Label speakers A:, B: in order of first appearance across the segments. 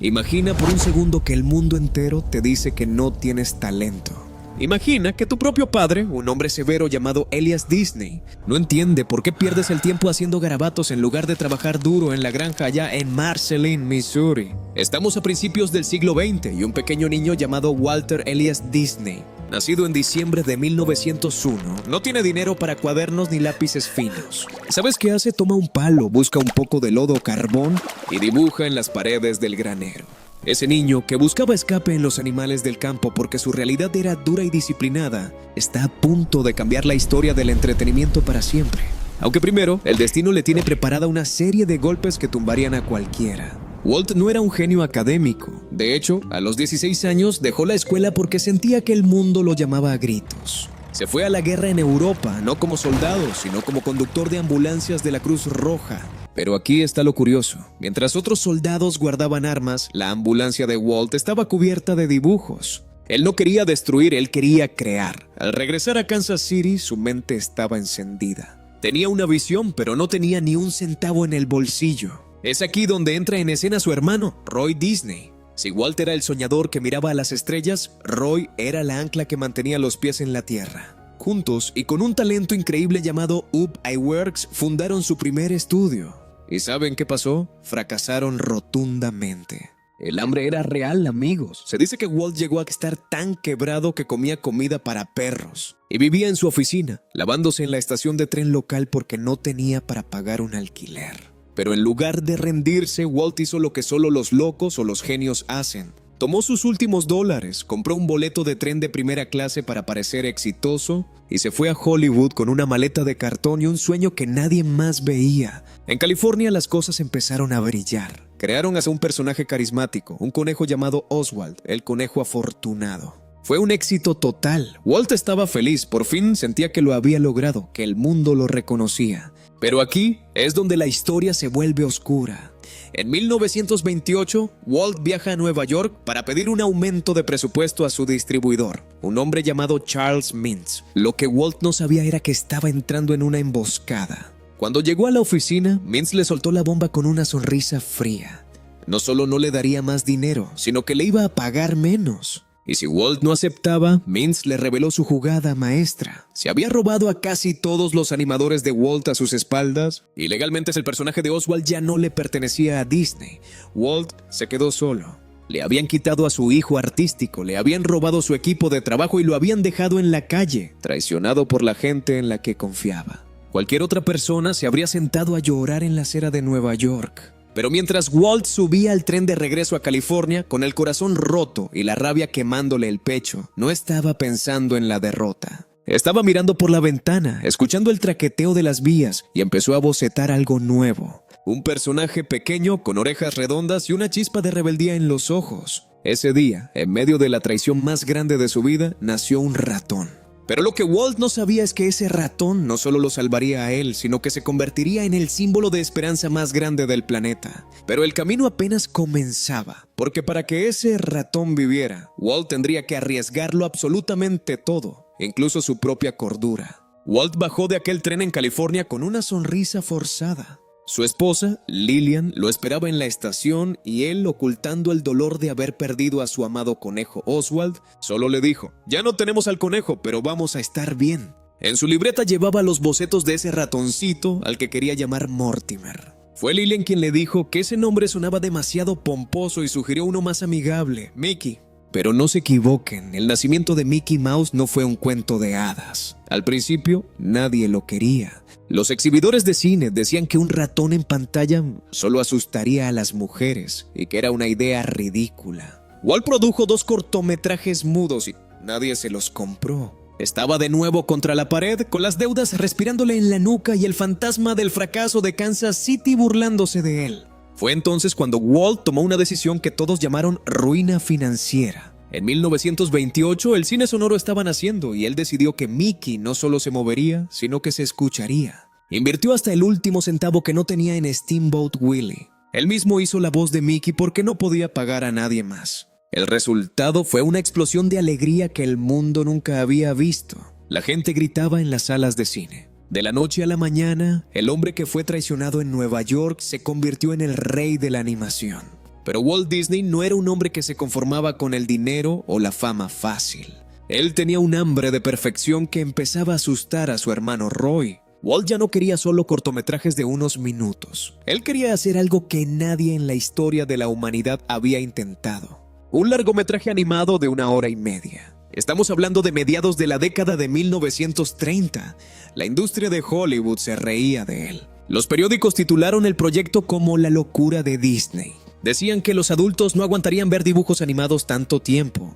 A: Imagina por un segundo que el mundo entero te dice que no tienes talento. Imagina que tu propio padre, un hombre severo llamado Elias Disney, no entiende por qué pierdes el tiempo haciendo garabatos en lugar de trabajar duro en la granja allá en Marceline, Missouri. Estamos a principios del siglo XX y un pequeño niño llamado Walter Elias Disney, nacido en diciembre de 1901, no tiene dinero para cuadernos ni lápices finos. ¿Sabes qué hace? Toma un palo, busca un poco de lodo o carbón y dibuja en las paredes del granero. Ese niño, que buscaba escape en los animales del campo porque su realidad era dura y disciplinada, está a punto de cambiar la historia del entretenimiento para siempre. Aunque primero, el destino le tiene preparada una serie de golpes que tumbarían a cualquiera. Walt no era un genio académico. De hecho, a los 16 años dejó la escuela porque sentía que el mundo lo llamaba a gritos. Se fue a la guerra en Europa, no como soldado, sino como conductor de ambulancias de la Cruz Roja. Pero aquí está lo curioso. Mientras otros soldados guardaban armas, la ambulancia de Walt estaba cubierta de dibujos. Él no quería destruir, él quería crear. Al regresar a Kansas City, su mente estaba encendida. Tenía una visión, pero no tenía ni un centavo en el bolsillo. Es aquí donde entra en escena su hermano, Roy Disney. Si Walt era el soñador que miraba a las estrellas, Roy era la ancla que mantenía los pies en la tierra. Juntos, y con un talento increíble llamado Ub Iwerks, fundaron su primer estudio. ¿Y saben qué pasó? Fracasaron rotundamente. El hambre era real, amigos. Se dice que Walt llegó a estar tan quebrado que comía comida para perros. Y vivía en su oficina, lavándose en la estación de tren local porque no tenía para pagar un alquiler. Pero en lugar de rendirse, Walt hizo lo que solo los locos o los genios hacen. Tomó sus últimos dólares, compró un boleto de tren de primera clase para parecer exitoso y se fue a Hollywood con una maleta de cartón y un sueño que nadie más veía. En California las cosas empezaron a brillar. Crearon hasta un personaje carismático, un conejo llamado Oswald, el conejo afortunado. Fue un éxito total. Walt estaba feliz, por fin sentía que lo había logrado, que el mundo lo reconocía. Pero aquí es donde la historia se vuelve oscura. En 1928, Walt viaja a Nueva York para pedir un aumento de presupuesto a su distribuidor, un hombre llamado Charles Mintz. Lo que Walt no sabía era que estaba entrando en una emboscada. Cuando llegó a la oficina, Mintz le soltó la bomba con una sonrisa fría. No solo no le daría más dinero, sino que le iba a pagar menos. Y si Walt no aceptaba, Mintz le reveló su jugada maestra. Se había robado a casi todos los animadores de Walt a sus espaldas, y legalmente el personaje de Oswald ya no le pertenecía a Disney. Walt se quedó solo. Le habían quitado a su hijo artístico, le habían robado su equipo de trabajo y lo habían dejado en la calle, traicionado por la gente en la que confiaba. Cualquier otra persona se habría sentado a llorar en la acera de Nueva York. Pero mientras Walt subía al tren de regreso a California, con el corazón roto y la rabia quemándole el pecho, no estaba pensando en la derrota. Estaba mirando por la ventana, escuchando el traqueteo de las vías, y empezó a bocetar algo nuevo. Un personaje pequeño, con orejas redondas y una chispa de rebeldía en los ojos. Ese día, en medio de la traición más grande de su vida, nació un ratón. Pero lo que Walt no sabía es que ese ratón no solo lo salvaría a él, sino que se convertiría en el símbolo de esperanza más grande del planeta. Pero el camino apenas comenzaba, porque para que ese ratón viviera, Walt tendría que arriesgarlo absolutamente todo, incluso su propia cordura. Walt bajó de aquel tren en California con una sonrisa forzada. Su esposa, Lillian, lo esperaba en la estación y él, ocultando el dolor de haber perdido a su amado conejo Oswald, solo le dijo: «Ya no tenemos al conejo, pero vamos a estar bien». En su libreta llevaba los bocetos de ese ratoncito al que quería llamar Mortimer. Fue Lillian quien le dijo que ese nombre sonaba demasiado pomposo y sugirió uno más amigable, Mickey. Pero no se equivoquen, el nacimiento de Mickey Mouse no fue un cuento de hadas. Al principio, nadie lo quería. Los exhibidores de cine decían que un ratón en pantalla solo asustaría a las mujeres y que era una idea ridícula. Walt produjo 2 cortometrajes mudos y nadie se los compró. Estaba de nuevo contra la pared, con las deudas respirándole en la nuca y el fantasma del fracaso de Kansas City burlándose de él. Fue entonces cuando Walt tomó una decisión que todos llamaron ruina financiera. En 1928 el cine sonoro estaba naciendo y él decidió que Mickey no solo se movería, sino que se escucharía. Invirtió hasta el último centavo que no tenía en Steamboat Willie. Él mismo hizo la voz de Mickey porque no podía pagar a nadie más. El resultado fue una explosión de alegría que el mundo nunca había visto. La gente gritaba en las salas de cine. De la noche a la mañana, el hombre que fue traicionado en Nueva York se convirtió en el rey de la animación. Pero Walt Disney no era un hombre que se conformaba con el dinero o la fama fácil. Él tenía un hambre de perfección que empezaba a asustar a su hermano Roy. Walt ya no quería solo cortometrajes de unos minutos. Él quería hacer algo que nadie en la historia de la humanidad había intentado. Un largometraje animado de 1 hora y media. Estamos hablando de mediados de la década de 1930. La industria de Hollywood se reía de él. Los periódicos titularon el proyecto como la locura de Disney. Decían que los adultos no aguantarían ver dibujos animados tanto tiempo,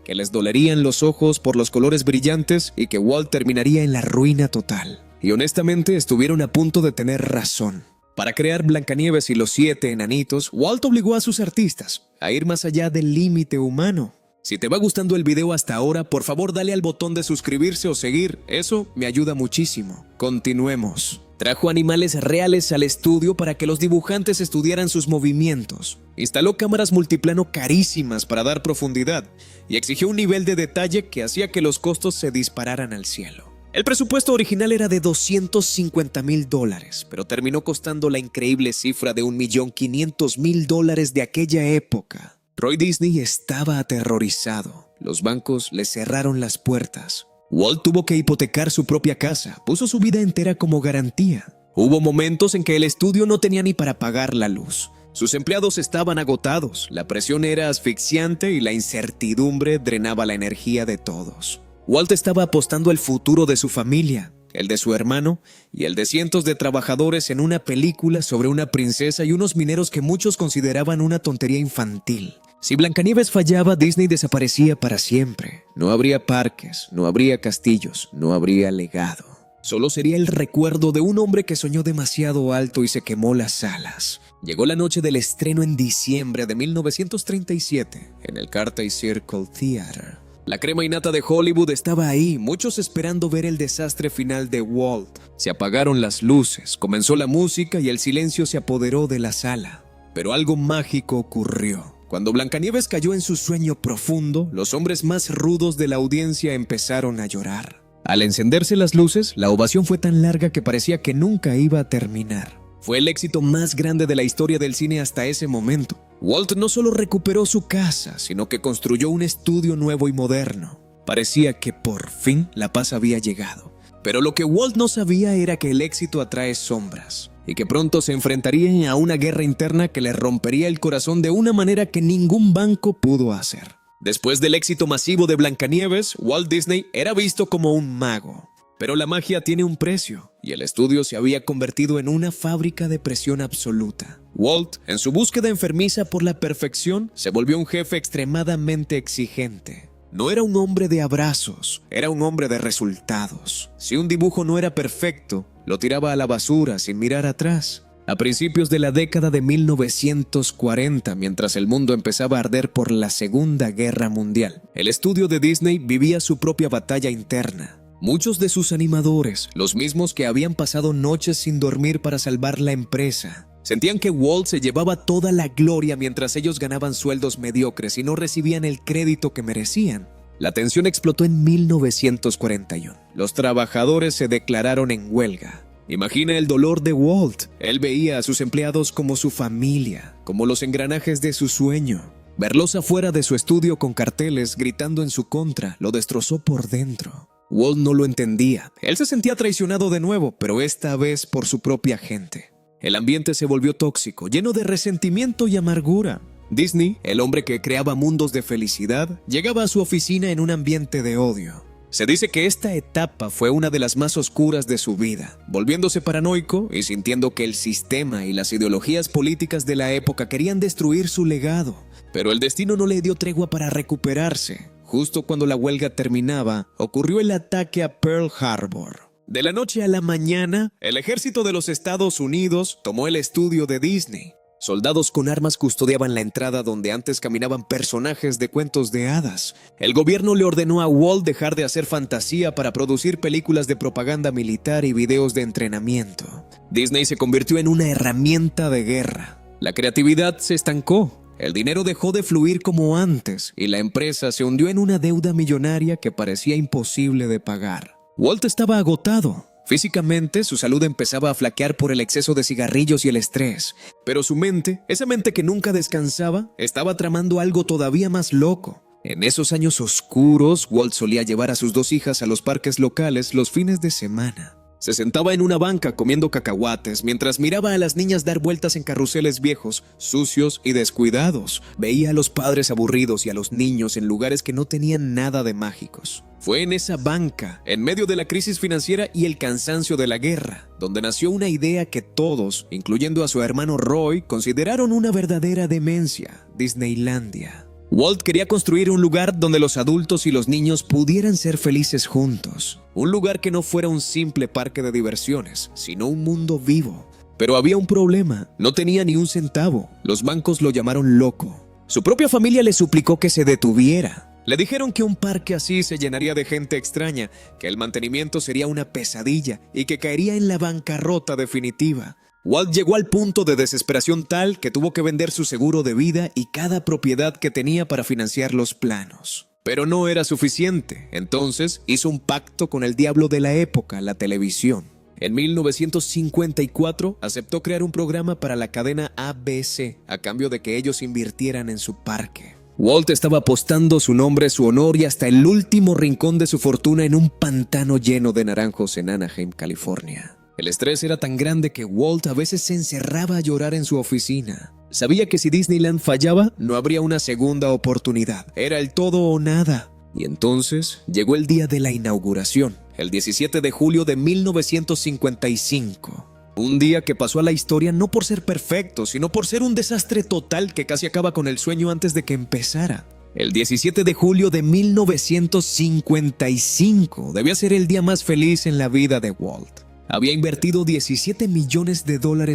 A: que les dolerían los ojos por los colores brillantes y que Walt terminaría en la ruina total. Y honestamente estuvieron a punto de tener razón. Para crear Blancanieves y los 7 enanitos, Walt obligó a sus artistas a ir más allá del límite humano. Si te va gustando el video hasta ahora, por favor dale al botón de suscribirse o seguir, eso me ayuda muchísimo. Continuemos. Trajo animales reales al estudio para que los dibujantes estudiaran sus movimientos. Instaló cámaras multiplano carísimas para dar profundidad y exigió un nivel de detalle que hacía que los costos se dispararan al cielo. El presupuesto original era de $250,000, pero terminó costando la increíble cifra de $1,500,000 de aquella época. Roy Disney estaba aterrorizado. Los bancos le cerraron las puertas. Walt tuvo que hipotecar su propia casa, puso su vida entera como garantía. Hubo momentos en que el estudio no tenía ni para pagar la luz. Sus empleados estaban agotados, la presión era asfixiante y la incertidumbre drenaba la energía de todos. Walt estaba apostando el futuro de su familia, el de su hermano y el de cientos de trabajadores en una película sobre una princesa y unos mineros que muchos consideraban una tontería infantil. Si Blancanieves fallaba, Disney desaparecía para siempre. No habría parques, no habría castillos, no habría legado. Solo sería el recuerdo de un hombre que soñó demasiado alto y se quemó las alas. Llegó la noche del estreno en diciembre de 1937 en el Carthay Circle Theater. La crema innata de Hollywood estaba ahí, muchos esperando ver el desastre final de Walt. Se apagaron las luces, comenzó la música y el silencio se apoderó de la sala. Pero algo mágico ocurrió. Cuando Blancanieves cayó en su sueño profundo, los hombres más rudos de la audiencia empezaron a llorar. Al encenderse las luces, la ovación fue tan larga que parecía que nunca iba a terminar. Fue el éxito más grande de la historia del cine hasta ese momento. Walt no solo recuperó su casa, sino que construyó un estudio nuevo y moderno. Parecía que por fin la paz había llegado. Pero lo que Walt no sabía era que el éxito atrae sombras y que pronto se enfrentaría a una guerra interna que le rompería el corazón de una manera que ningún banco pudo hacer. Después del éxito masivo de Blancanieves, Walt Disney era visto como un mago. Pero la magia tiene un precio, y el estudio se había convertido en una fábrica de presión absoluta. Walt, en su búsqueda enfermiza por la perfección, se volvió un jefe extremadamente exigente. No era un hombre de abrazos, era un hombre de resultados. Si un dibujo no era perfecto, lo tiraba a la basura sin mirar atrás. A principios de la década de 1940, mientras el mundo empezaba a arder por la Segunda Guerra Mundial, el estudio de Disney vivía su propia batalla interna. Muchos de sus animadores, los mismos que habían pasado noches sin dormir para salvar la empresa, sentían que Walt se llevaba toda la gloria mientras ellos ganaban sueldos mediocres y no recibían el crédito que merecían. La tensión explotó en 1941. Los trabajadores se declararon en huelga. Imagina el dolor de Walt. Él veía a sus empleados como su familia, como los engranajes de su sueño. Verlos afuera de su estudio con carteles gritando en su contra lo destrozó por dentro. Walt no lo entendía. Él se sentía traicionado de nuevo, pero esta vez por su propia gente. El ambiente se volvió tóxico, lleno de resentimiento y amargura. Disney, el hombre que creaba mundos de felicidad, llegaba a su oficina en un ambiente de odio. Se dice que esta etapa fue una de las más oscuras de su vida, volviéndose paranoico y sintiendo que el sistema y las ideologías políticas de la época querían destruir su legado. Pero el destino no le dio tregua para recuperarse. Justo cuando la huelga terminaba, ocurrió el ataque a Pearl Harbor. De la noche a la mañana, el ejército de los Estados Unidos tomó el estudio de Disney. Soldados con armas custodiaban la entrada donde antes caminaban personajes de cuentos de hadas. El gobierno le ordenó a Walt dejar de hacer fantasía para producir películas de propaganda militar y videos de entrenamiento. Disney se convirtió en una herramienta de guerra. La creatividad se estancó. El dinero dejó de fluir como antes y la empresa se hundió en una deuda millonaria que parecía imposible de pagar. Walt estaba agotado. Físicamente, su salud empezaba a flaquear por el exceso de cigarrillos y el estrés, pero su mente, esa mente que nunca descansaba, estaba tramando algo todavía más loco. En esos años oscuros, Walt solía llevar a sus 2 hijas a los parques locales los fines de semana. Se sentaba en una banca comiendo cacahuates mientras miraba a las niñas dar vueltas en carruseles viejos, sucios y descuidados. Veía a los padres aburridos y a los niños en lugares que no tenían nada de mágicos. Fue en esa banca, en medio de la crisis financiera y el cansancio de la guerra, donde nació una idea que todos, incluyendo a su hermano Roy, consideraron una verdadera demencia: Disneylandia. Walt quería construir un lugar donde los adultos y los niños pudieran ser felices juntos. Un lugar que no fuera un simple parque de diversiones, sino un mundo vivo. Pero había un problema: no tenía ni un centavo. Los bancos lo llamaron loco. Su propia familia le suplicó que se detuviera. Le dijeron que un parque así se llenaría de gente extraña, que el mantenimiento sería una pesadilla y que caería en la bancarrota definitiva. Walt llegó al punto de desesperación tal que tuvo que vender su seguro de vida y cada propiedad que tenía para financiar los planos. Pero no era suficiente. Entonces hizo un pacto con el diablo de la época, la televisión. En 1954 aceptó crear un programa para la cadena ABC a cambio de que ellos invirtieran en su parque. Walt estaba apostando su nombre, su honor y hasta el último rincón de su fortuna en un pantano lleno de naranjos en Anaheim, California. El estrés era tan grande que Walt a veces se encerraba a llorar en su oficina. Sabía que si Disneyland fallaba, no habría una segunda oportunidad. Era el todo o nada. Y entonces llegó el día de la inauguración, el 17 de julio de 1955. Un día que pasó a la historia no por ser perfecto, sino por ser un desastre total que casi acaba con el sueño antes de que empezara. El 17 de julio de 1955 debía ser el día más feliz en la vida de Walt. Había invertido $17 millones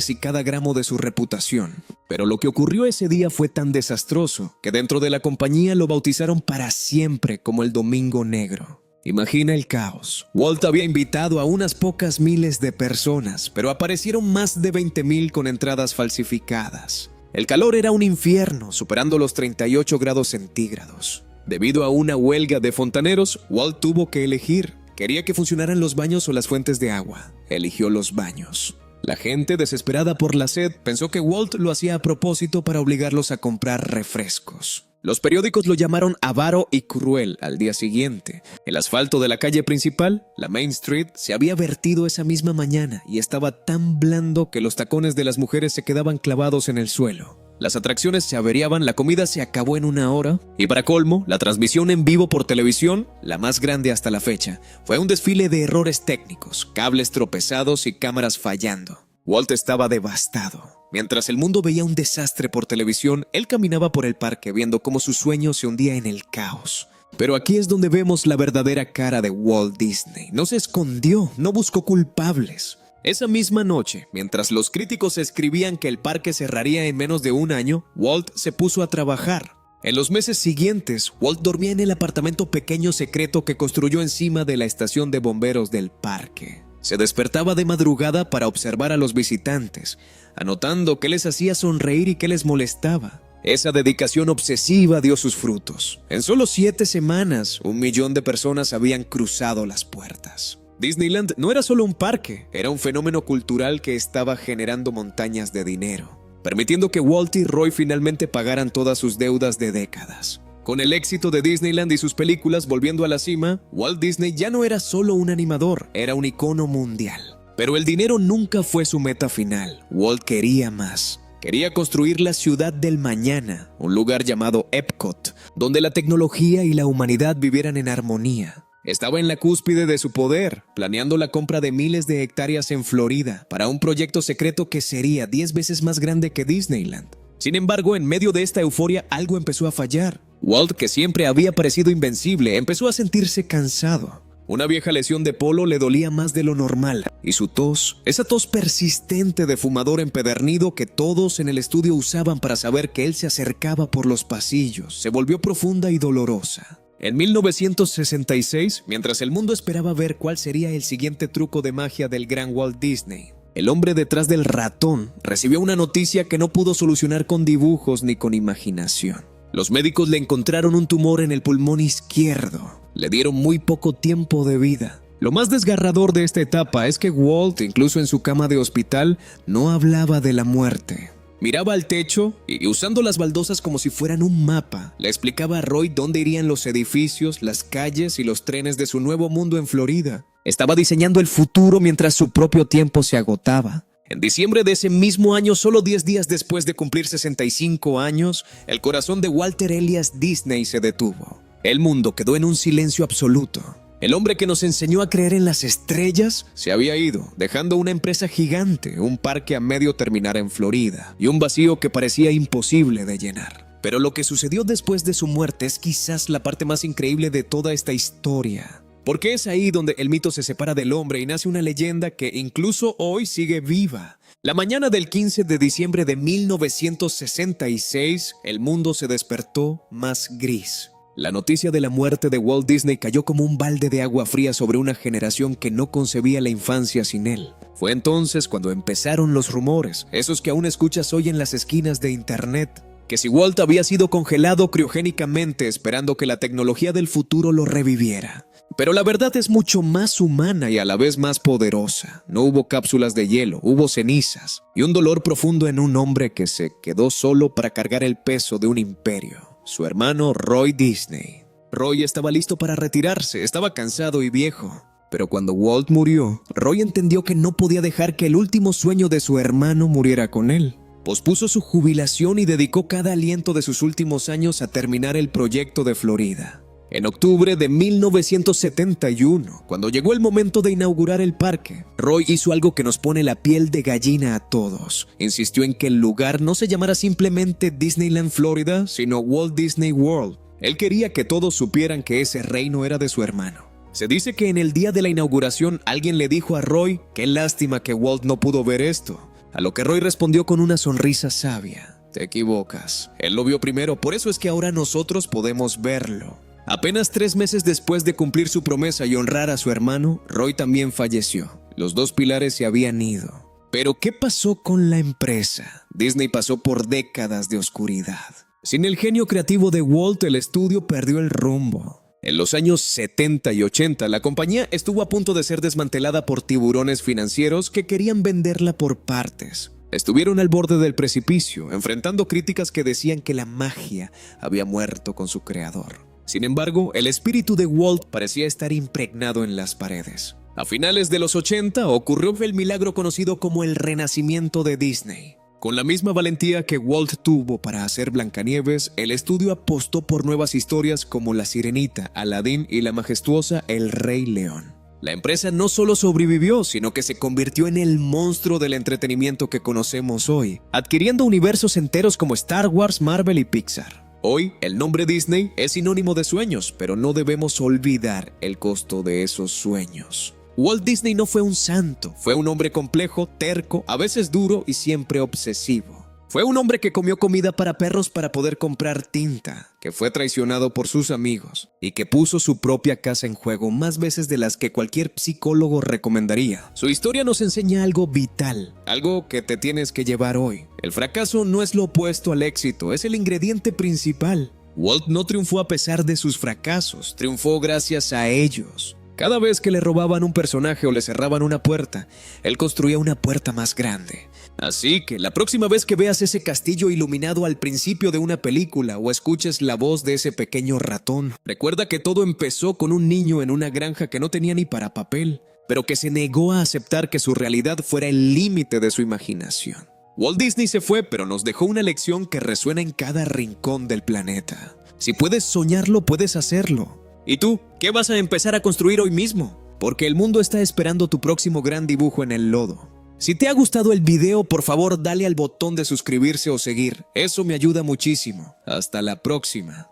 A: y cada gramo de su reputación. Pero lo que ocurrió ese día fue tan desastroso que dentro de la compañía lo bautizaron para siempre como el Domingo Negro. Imagina el caos. Walt había invitado a unas pocas miles de personas, pero aparecieron más de 20,000 con entradas falsificadas. El calor era un infierno, superando los 38 grados centígrados. Debido a una huelga de fontaneros, Walt tuvo que elegir. Quería que funcionaran los baños o las fuentes de agua. Eligió los baños. La gente, desesperada por la sed, pensó que Walt lo hacía a propósito para obligarlos a comprar refrescos. Los periódicos lo llamaron avaro y cruel al día siguiente. El asfalto de la calle principal, la Main Street, se había vertido esa misma mañana y estaba tan blando que los tacones de las mujeres se quedaban clavados en el suelo. Las atracciones se averiaban, la comida se acabó en 1 hora y para colmo, la transmisión en vivo por televisión, la más grande hasta la fecha, fue un desfile de errores técnicos, cables tropezados y cámaras fallando. Walt estaba devastado. Mientras el mundo veía un desastre por televisión, él caminaba por el parque viendo cómo su sueño se hundía en el caos. Pero aquí es donde vemos la verdadera cara de Walt Disney. No se escondió, no buscó culpables. Esa misma noche, mientras los críticos escribían que el parque cerraría en menos de 1 año, Walt se puso a trabajar. En los meses siguientes, Walt dormía en el apartamento pequeño secreto que construyó encima de la estación de bomberos del parque. Se despertaba de madrugada para observar a los visitantes, anotando qué les hacía sonreír y qué les molestaba. Esa dedicación obsesiva dio sus frutos. En solo 7 semanas, 1 millón de personas habían cruzado las puertas. Disneyland no era solo un parque, era un fenómeno cultural que estaba generando montañas de dinero, permitiendo que Walt y Roy finalmente pagaran todas sus deudas de décadas. Con el éxito de Disneyland y sus películas volviendo a la cima, Walt Disney ya no era solo un animador, era un icono mundial. Pero el dinero nunca fue su meta final. Walt quería más. Quería construir la ciudad del mañana, un lugar llamado Epcot, donde la tecnología y la humanidad vivieran en armonía. Estaba en la cúspide de su poder, planeando la compra de miles de hectáreas en Florida para un proyecto secreto que sería 10 veces más grande que Disneyland. Sin embargo, en medio de esta euforia, algo empezó a fallar. Walt, que siempre había parecido invencible, empezó a sentirse cansado. Una vieja lesión de polo le dolía más de lo normal, y su tos, esa tos persistente de fumador empedernido que todos en el estudio usaban para saber que él se acercaba por los pasillos, se volvió profunda y dolorosa. En 1966, mientras el mundo esperaba ver cuál sería el siguiente truco de magia del gran Walt Disney, el hombre detrás del ratón recibió una noticia que no pudo solucionar con dibujos ni con imaginación. Los médicos le encontraron un tumor en el pulmón izquierdo. Le dieron muy poco tiempo de vida. Lo más desgarrador de esta etapa es que Walt, incluso en su cama de hospital, no hablaba de la muerte. Miraba al techo y, usando las baldosas como si fueran un mapa, le explicaba a Roy dónde irían los edificios, las calles y los trenes de su nuevo mundo en Florida. Estaba diseñando el futuro mientras su propio tiempo se agotaba. En diciembre de ese mismo año, solo 10 días después de cumplir 65 años, el corazón de Walter Elias Disney se detuvo. El mundo quedó en un silencio absoluto. El hombre que nos enseñó a creer en las estrellas se había ido, dejando una empresa gigante, un parque a medio terminar en Florida y un vacío que parecía imposible de llenar. Pero lo que sucedió después de su muerte es quizás la parte más increíble de toda esta historia. Porque es ahí donde el mito se separa del hombre y nace una leyenda que incluso hoy sigue viva. La mañana del 15 de diciembre de 1966, el mundo se despertó más gris. La noticia de la muerte de Walt Disney cayó como un balde de agua fría sobre una generación que no concebía la infancia sin él. Fue entonces cuando empezaron los rumores, esos que aún escuchas hoy en las esquinas de internet, que si Walt había sido congelado criogénicamente esperando que la tecnología del futuro lo reviviera. Pero la verdad es mucho más humana y a la vez más poderosa. No hubo cápsulas de hielo, hubo cenizas y un dolor profundo en un hombre que se quedó solo para cargar el peso de un imperio. Su hermano Roy Disney. Roy estaba listo para retirarse, estaba cansado y viejo. Pero cuando Walt murió, Roy entendió que no podía dejar que el último sueño de su hermano muriera con él. Pospuso su jubilación y dedicó cada aliento de sus últimos años a terminar el proyecto de Florida. En octubre de 1971, cuando llegó el momento de inaugurar el parque, Roy hizo algo que nos pone la piel de gallina a todos. Insistió en que el lugar no se llamara simplemente Disneyland Florida, sino Walt Disney World. Él quería que todos supieran que ese reino era de su hermano. Se dice que en el día de la inauguración alguien le dijo a Roy, qué lástima que Walt no pudo ver esto. A lo que Roy respondió con una sonrisa sabia, te equivocas. Él lo vio primero, por eso es que ahora nosotros podemos verlo. Apenas 3 meses después de cumplir su promesa y honrar a su hermano, Roy también falleció. Los dos pilares se habían ido. Pero ¿qué pasó con la empresa? Disney pasó por décadas de oscuridad. Sin el genio creativo de Walt, el estudio perdió el rumbo. En los años 70 y 80, la compañía estuvo a punto de ser desmantelada por tiburones financieros que querían venderla por partes. Estuvieron al borde del precipicio, enfrentando críticas que decían que la magia había muerto con su creador. Sin embargo, el espíritu de Walt parecía estar impregnado en las paredes. A finales de los 80 ocurrió el milagro conocido como el renacimiento de Disney. Con la misma valentía que Walt tuvo para hacer Blancanieves, el estudio apostó por nuevas historias como La Sirenita, Aladín y la majestuosa El Rey León. La empresa no solo sobrevivió, sino que se convirtió en el monstruo del entretenimiento que conocemos hoy, adquiriendo universos enteros como Star Wars, Marvel y Pixar. Hoy, el nombre Disney es sinónimo de sueños, pero no debemos olvidar el costo de esos sueños. Walt Disney no fue un santo, fue un hombre complejo, terco, a veces duro y siempre obsesivo. Fue un hombre que comió comida para perros para poder comprar tinta, que fue traicionado por sus amigos y que puso su propia casa en juego más veces de las que cualquier psicólogo recomendaría. Su historia nos enseña algo vital, algo que te tienes que llevar hoy. El fracaso no es lo opuesto al éxito, es el ingrediente principal. Walt no triunfó a pesar de sus fracasos, triunfó gracias a ellos. Cada vez que le robaban un personaje o le cerraban una puerta, él construía una puerta más grande. Así que la próxima vez que veas ese castillo iluminado al principio de una película o escuches la voz de ese pequeño ratón, recuerda que todo empezó con un niño en una granja que no tenía ni para papel, pero que se negó a aceptar que su realidad fuera el límite de su imaginación. Walt Disney se fue, pero nos dejó una lección que resuena en cada rincón del planeta. Si puedes soñarlo, puedes hacerlo. ¿Y tú? ¿Qué vas a empezar a construir hoy mismo? Porque el mundo está esperando tu próximo gran dibujo en el lodo. Si te ha gustado el video, por favor dale al botón de suscribirse o seguir. Eso me ayuda muchísimo. Hasta la próxima.